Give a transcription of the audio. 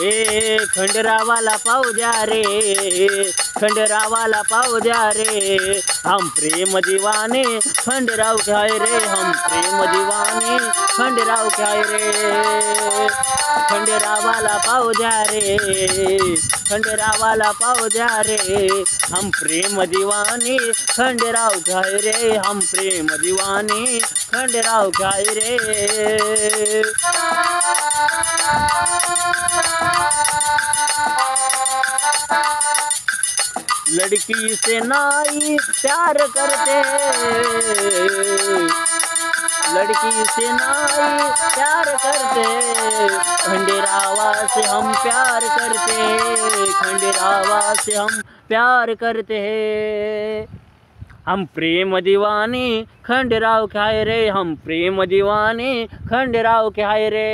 ए खंडरावाला पाहू द्या रे, खंडरावाला पाहू द्या रे, हम प्रेम दीवाने खंडराव काय रे, हम प्रेम दीवाने खंडराव काय रे, खंडरावाला पाहू द्या रे, खंडरावाला पाहू द्या रे, हम प्रेम दीवाने खंडराव काय रे, हम प्रेम दीवाने खंडराव काय रे। लड़की से नाई प्यार करते, लड़की से नाई प्यार करते, खंडेरावा से हम प्यार करते, खंडेरावा से हम प्यार करते हैं, हम प्रेम दीवाने खंडराव काय रे, हम प्रेम दीवाने खंडराव काय रे।